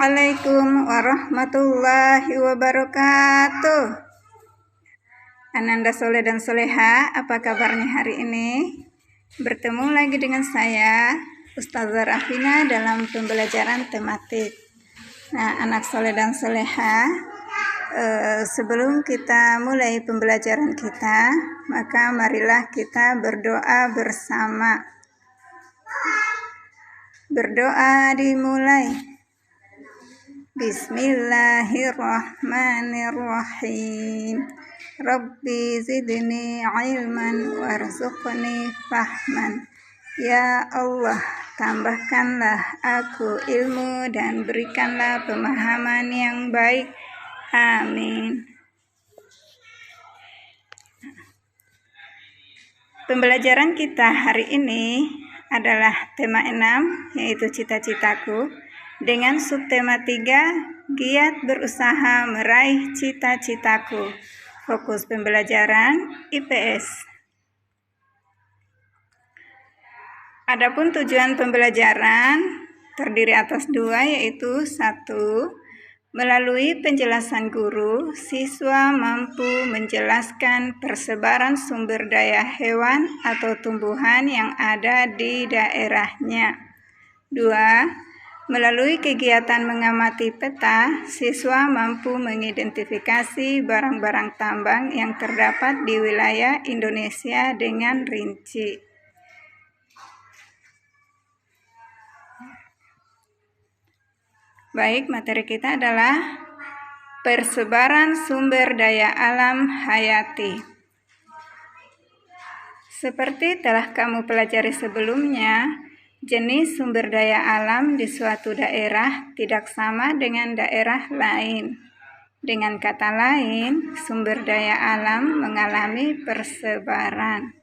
Assalamualaikum warahmatullahi wabarakatuh. Ananda Soleh dan Soleha, apa kabarnya hari ini? Bertemu lagi dengan saya, Ustazah Rafina, dalam pembelajaran tematik. Nah, anak Soleh dan Soleha, sebelum kita mulai pembelajaran kita, maka marilah kita berdoa bersama. Berdoa dimulai. Bismillahirrahmanirrahim. Rabbi zidni ilman warzuqni fahman. Ya Allah, tambahkanlah aku ilmu dan berikanlah pemahaman yang baik. Amin. Pembelajaran kita hari ini adalah tema 6, yaitu cita-citaku, dengan subtema 3, giat berusaha meraih cita-citaku. Fokus pembelajaran IPS. Adapun tujuan pembelajaran terdiri atas 2, yaitu 1. Melalui penjelasan guru, siswa mampu menjelaskan persebaran sumber daya hewan atau tumbuhan yang ada di daerahnya. 2. Melalui kegiatan mengamati peta, siswa mampu mengidentifikasi barang-barang tambang yang terdapat di wilayah Indonesia dengan rinci. Baik, materi kita adalah persebaran sumber daya alam hayati. Seperti telah kamu pelajari sebelumnya, jenis sumber daya alam di suatu daerah tidak sama dengan daerah lain. Dengan kata lain, sumber daya alam mengalami persebaran.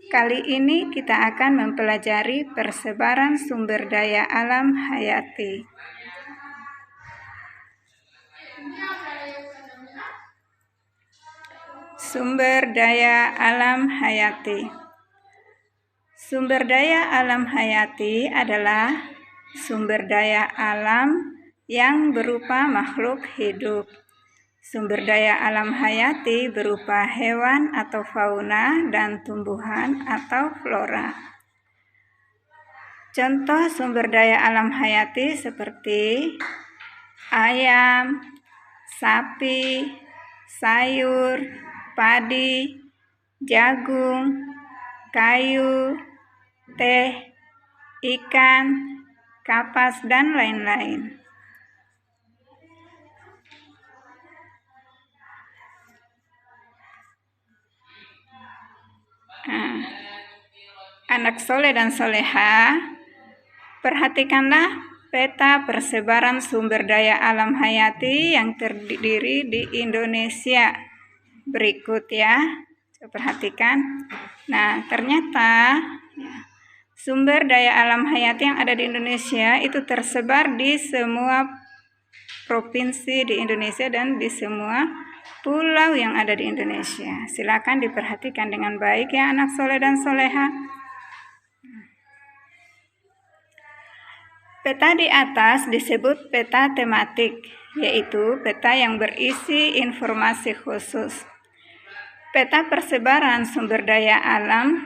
Kali ini kita akan mempelajari persebaran sumber daya alam hayati. Sumber daya alam hayati. Sumber daya alam hayati adalah sumber daya alam yang berupa makhluk hidup. Sumber daya alam hayati berupa hewan atau fauna dan tumbuhan atau flora. Contoh sumber daya alam hayati seperti ayam, sapi, sayur, padi, jagung, kayu, teh, ikan, kapas, dan lain-lain. Anak soleh dan soleha, perhatikanlah peta persebaran sumber daya alam hayati yang terdiri di Indonesia. Berikut ya, coba perhatikan. Nah, ternyata sumber daya alam hayati yang ada di Indonesia itu tersebar di semua provinsi di Indonesia dan di semua pulau yang ada di Indonesia. Silakan diperhatikan dengan baik ya anak soleh dan soleha. Peta di atas disebut peta tematik, yaitu peta yang berisi informasi khusus. Peta persebaran sumber daya alam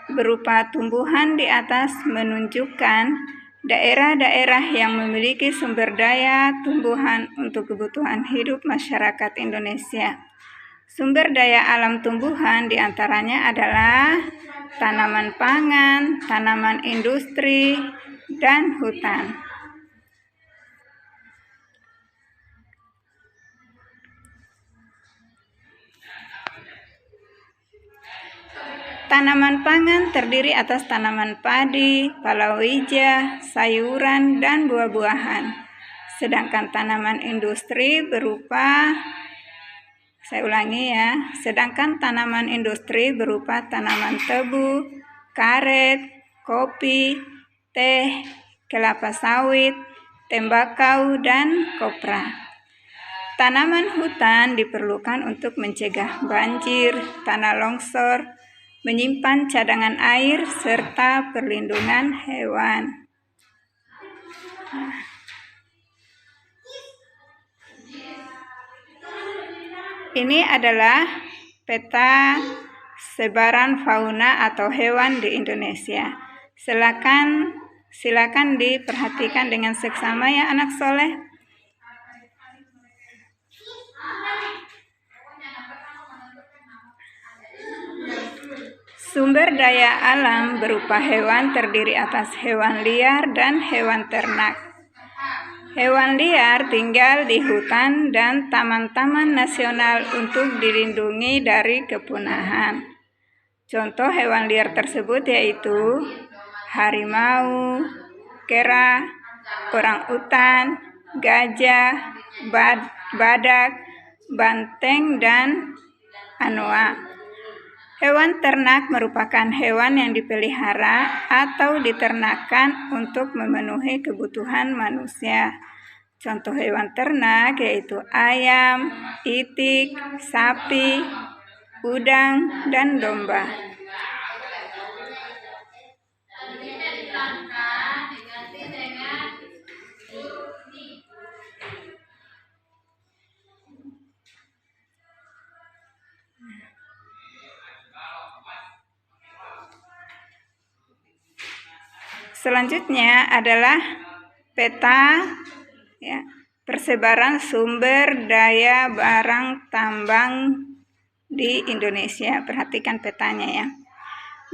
berupa tumbuhan di atas menunjukkan daerah-daerah yang memiliki sumber daya tumbuhan untuk kebutuhan hidup masyarakat Indonesia. Sumber daya alam tumbuhan diantaranya adalah tanaman pangan, tanaman industri, dan hutan. Tanaman pangan terdiri atas tanaman padi, palawija, sayuran, dan buah-buahan. Sedangkan tanaman industri berupa, sedangkan tanaman industri berupa tanaman tebu, karet, kopi, teh, kelapa sawit, tembakau, dan kopra. Tanaman hutan diperlukan untuk mencegah banjir, tanah longsor, menyimpan cadangan air, serta perlindungan hewan. Ini adalah peta sebaran fauna atau hewan di Indonesia. Silakan diperhatikan dengan seksama ya anak soleh. Sumber daya alam berupa hewan terdiri atas hewan liar dan hewan ternak. Hewan liar tinggal di hutan dan taman-taman nasional untuk dilindungi dari kepunahan. Contoh hewan liar tersebut yaitu harimau, kera, orangutan, gajah, badak, banteng, dan anoa. Hewan ternak merupakan hewan yang dipelihara atau diternakan untuk memenuhi kebutuhan manusia. Contoh hewan ternak yaitu ayam, itik, sapi, udang, dan domba. Selanjutnya adalah peta ya, persebaran sumber daya barang tambang di Indonesia. Perhatikan petanya ya.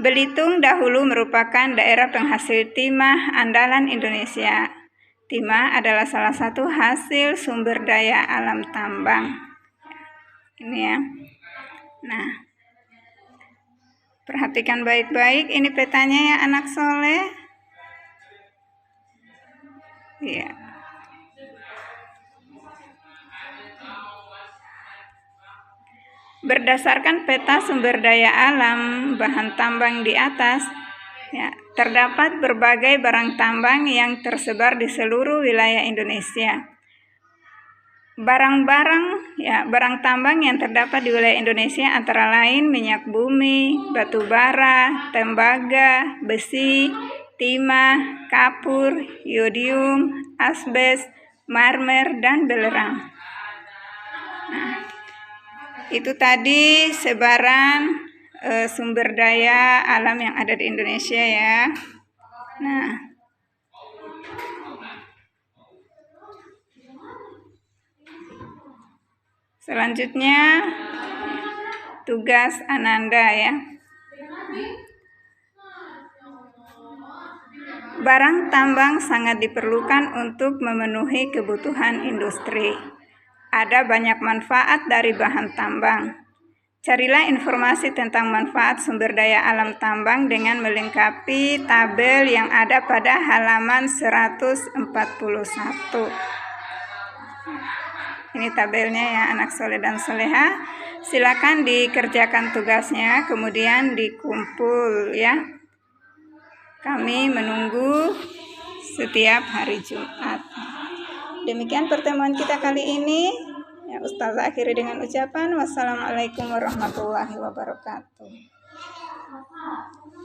Belitung dahulu merupakan daerah penghasil timah andalan Indonesia. Timah adalah salah satu hasil sumber daya alam tambang. Ini ya. Nah, perhatikan baik-baik ini petanya ya anak soleh. Ya. Berdasarkan peta sumber daya alam bahan tambang di atas, ya, terdapat berbagai barang tambang yang tersebar di seluruh wilayah Indonesia. Barang tambang yang terdapat di wilayah Indonesia antara lain minyak bumi, batu bara, tembaga, besi, timah, kapur, yodium, asbes, marmer, dan belerang. Nah, itu tadi sebaran sumber daya alam yang ada di Indonesia ya. Nah, selanjutnya tugas Ananda ya. Barang tambang sangat diperlukan untuk memenuhi kebutuhan industri. Ada banyak manfaat dari bahan tambang. Carilah informasi tentang manfaat sumber daya alam tambang dengan melengkapi tabel yang ada pada halaman 141. Ini tabelnya ya anak soleh dan soleha. Silakan dikerjakan tugasnya, kemudian dikumpul ya. Kami menunggu setiap hari Jumat. Demikian pertemuan kita kali ini. Ya, Ustazah akhiri dengan ucapan wassalamualaikum warahmatullahi wabarakatuh.